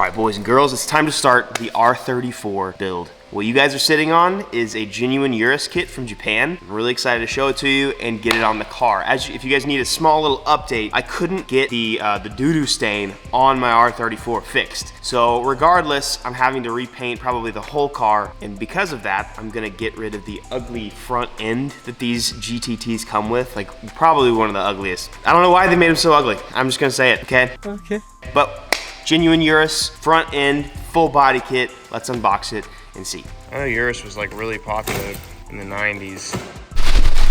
All right, boys and girls, it's time to start the R34 build. What you guys are sitting on is a genuine Uras kit from Japan. I'm really excited to show it to you and get it on the car. If you guys need a small little update, I couldn't get the doo-doo stain on my R34 fixed. So regardless, I'm having to repaint probably the whole car, and because of that, I'm gonna get rid of the ugly front end that these GTTs come with. Like, probably one of the ugliest. I don't know why they made them so ugly. I'm just gonna say it, okay? Okay. But genuine Uras, front end, full body kit. Let's unbox it and see. I know Uras was like really popular in the 90s.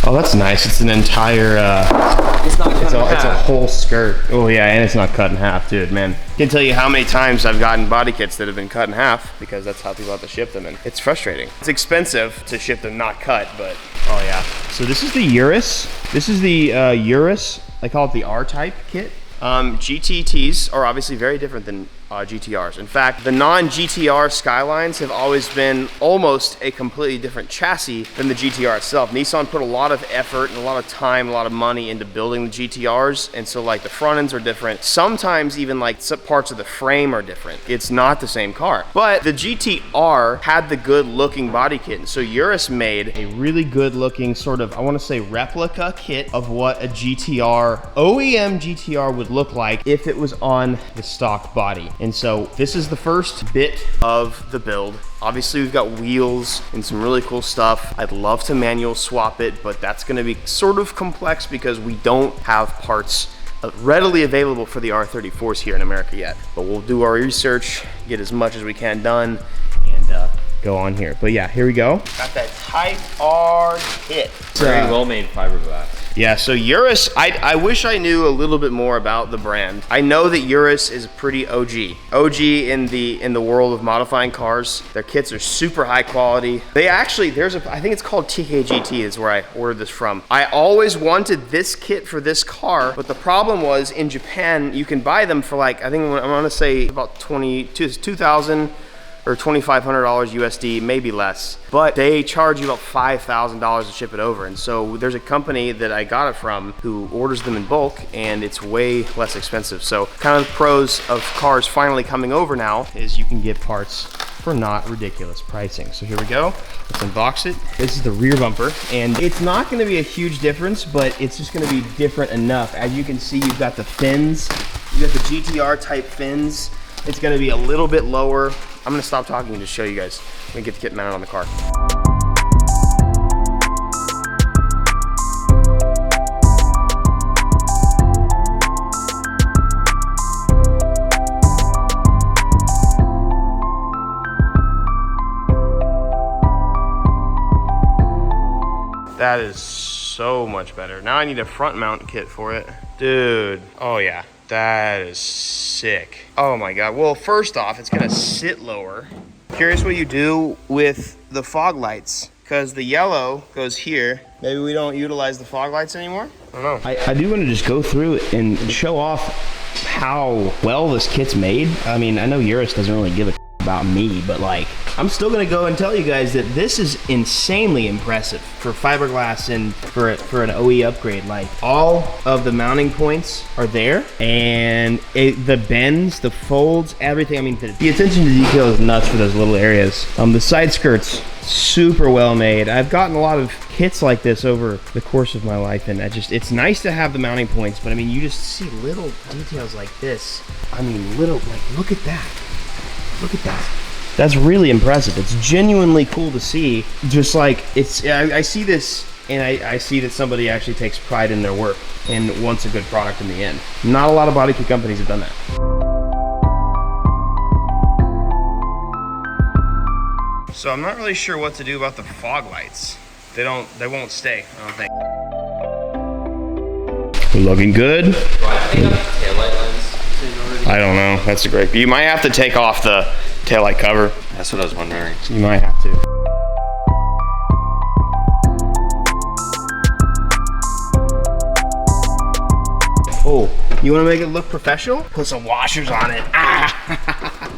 Oh, that's nice. It's an entire, It's not cut in half. It's a whole skirt. Oh yeah, and it's not cut in half, dude, man. I can tell you how many times I've gotten body kits that have been cut in half because that's how people have to ship them, and it's frustrating. It's expensive to ship them not cut, but Oh yeah. So this is the Uras. This is the Uras. I call it the R-Type kit. GTTs are obviously very different than GTRs. In fact, the non-GTR Skylines have always been almost a completely different chassis than the GTR itself. Nissan put a lot of effort and a lot of time, a lot of money into building the GTRs, and so like the front ends are different. Sometimes even like some parts of the frame are different. It's not the same car. But the GTR had the good looking body kit, and so Uras made A really good looking sort of, I want to say, replica kit of what a GTR, OEM GTR would look like if it was on the stock body. And so this is the first bit of the build. Obviously we've got wheels and some really cool stuff. I'd love to manual swap it, but that's gonna be sort of complex because we don't have parts readily available for the R34s here in America yet. But we'll do our research, get as much as we can done, and go on here. But yeah, here we go. got that Type-R kit. Very well made fiberglass. Yeah, so Uras, I wish I knew a little bit more about the brand. I know that Uras is pretty OG in the world of modifying cars. Their kits are super high quality. They actually, I think it's called TKGT is where I ordered this from. I always wanted this kit for this car, but the problem was in Japan, you can buy them for like, I think I'm gonna say about 2,000 or $2,500 USD, maybe less. But they charge you about $5,000 to ship it over. And so there's a company that I got it from who orders them in bulk, and it's way less expensive. So kind of the pros of cars finally coming over now Is you can get parts for not ridiculous pricing. So here we go. Let's unbox it. This is the rear bumper, and it's not going to be a huge difference, but it's just going to be different enough. As you can see, you've got the fins. You got the GTR type fins. It's going to be a little bit lower. I'm gonna stop talking and just show you guys. Let me get the kit mounted on the car. That is so much better. Now I need a front mount kit for it. Dude, oh yeah. That is sick. Oh my God. Well, first off, it's gonna sit lower. Curious what you do with the fog lights, because the yellow goes here. Maybe we don't utilize the fog lights anymore? I don't know. I do want to just go through it and show off how well this kit's made. I mean, I know Uras doesn't really give a about me, but like, I'm still gonna go and tell you guys that this is insanely impressive for fiberglass and for an OE upgrade. Like, all of the mounting points are there, and the bends, the folds, everything. I mean, the attention to detail is nuts for those little areas. The side skirts, super well made. I've gotten a lot of kits like this over the course of my life, and it's nice to have the mounting points, but I mean, you just see little details like this. I mean, like, look at that. Look at that. That's really impressive. It's genuinely cool to see. Just like, I see this, and I see that somebody actually takes pride in their work and wants a good product in the end. Not a lot of body kit companies have done that. So I'm not really sure what to do about the fog lights. They won't stay, I don't think. Looking good. Taillight lens. I don't know. That's a great. You might have to take off the taillight cover. That's what I was wondering. You might have to. Oh, you want to make it look professional? Put some washers on it. Ah!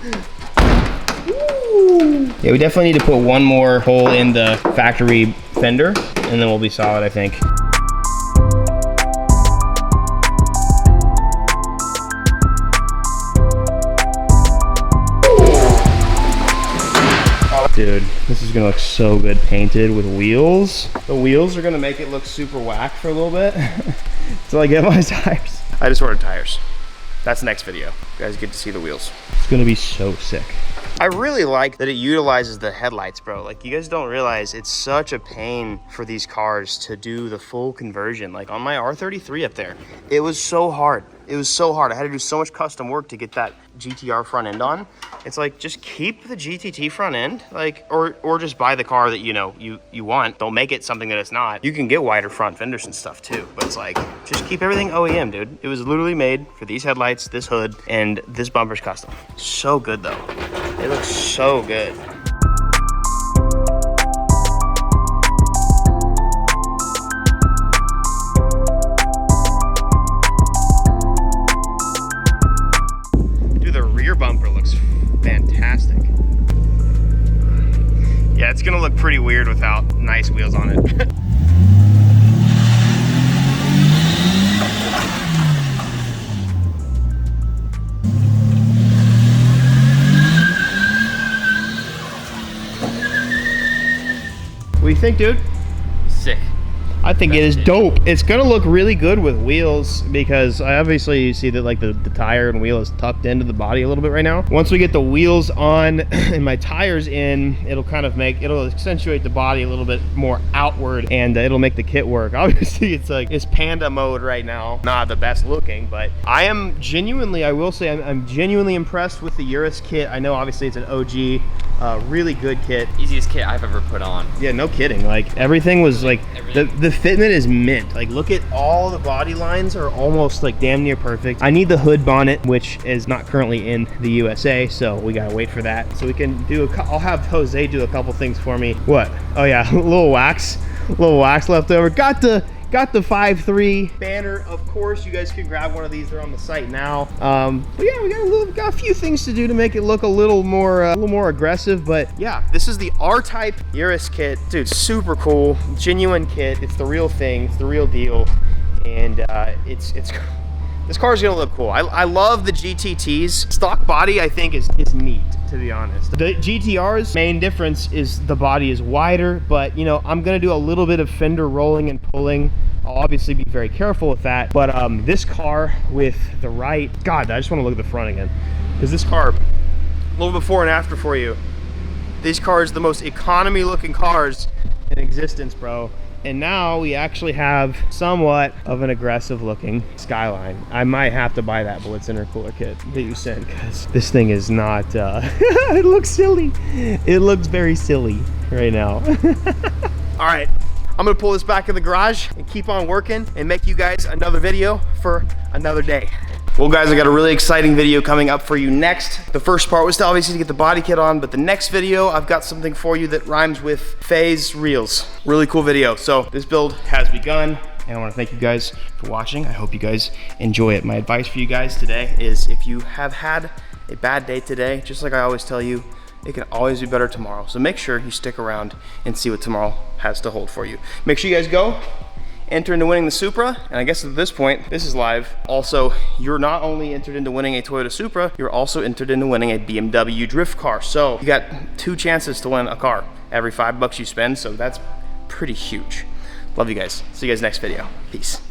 Woo! Yeah, we definitely need to put one more hole in the factory fender, and then we'll be solid, I think. Dude, this is gonna look so good painted with wheels. The wheels are gonna make it look super whack for a little bit until I get my tires. I just ordered tires. That's the next video. You guys get to see the wheels. It's gonna be so sick. I really like that it utilizes the headlights, bro. Like, you guys don't realize it's such a pain for these cars to do the full conversion. Like on my R33 up there, it was so hard. It was so hard. I had to do so much custom work to get that GTR front end on. It's like, just keep the GTT front end, like, or just buy the car that you want. Don't make it something that it's not. You can get wider front fenders and stuff too, but it's like, just keep everything OEM, dude. It was literally made for these headlights, this hood, and this bumper's custom. So good though. It looks so good. Dude, the rear bumper looks fantastic. Yeah, it's gonna look pretty weird without nice wheels on it. What do you think, dude? Sick. I think it is dope. It's gonna look really good with wheels because I obviously you see that like the tire and wheel is tucked into the body a little bit right now. Once we get the wheels on and my tires in, it'll kind of it'll accentuate the body a little bit more outward, and it'll make the kit work. Obviously it's panda mode right now. Not the best looking, but I am genuinely, I will say I'm genuinely impressed with the Uras kit. I know obviously it's an OG, really good kit. Easiest kit I've ever put on. Yeah, no kidding. Like everything was like, the fitment is mint. Like look at all the body lines are almost like damn near perfect. I need the hood bonnet, which is not currently in the USA, so we gotta wait for that. So we can do I'll have Jose do a couple things for me. What? Oh yeah, a little wax left over. Got the 5.3 banner, of course. You guys can grab one of these. They're on the site now. But yeah, we got a few things to do to make it look a little more aggressive. But yeah, This is the R-Type Uras kit. Dude, super cool. Genuine kit. It's the real thing. It's the real deal. And this car is gonna look cool. I love the GTTs. Stock body, I think, is neat, to be honest. The GTR's main difference is the body is wider, but you know, I'm gonna do a little bit of fender rolling and pulling. I'll obviously be very careful with that. But this car with the right, God, I just wanna look at the front again. Because this car, a little before and after for you. These cars, the most economy looking cars in existence, bro. And now we actually have somewhat of an aggressive looking Skyline. I might have to buy that Blitz intercooler kit that you sent, because this thing is not, it looks silly. It looks very silly right now. All right, I'm gonna pull this back in the garage and keep on working and make you guys another video for another day. Well guys, I got a really exciting video coming up for you next. The first part was to obviously get the body kit on, but the next video, I've got something for you that rhymes with phase reels. Really cool video. So this build has begun, and I wanna thank you guys for watching. I hope you guys enjoy it. My advice for you guys today is if you have had a bad day today, just like I always tell you, it can always be better tomorrow. So make sure you stick around and see what tomorrow has to hold for you. Make sure you guys go enter into winning the Supra, and I guess at this point, this is live. Also, you're not only entered into winning a Toyota Supra, you're also entered into winning a BMW drift car. So you got 2 chances to win a car every $5 you spend, so that's pretty huge. Love you guys. See you guys next video. Peace.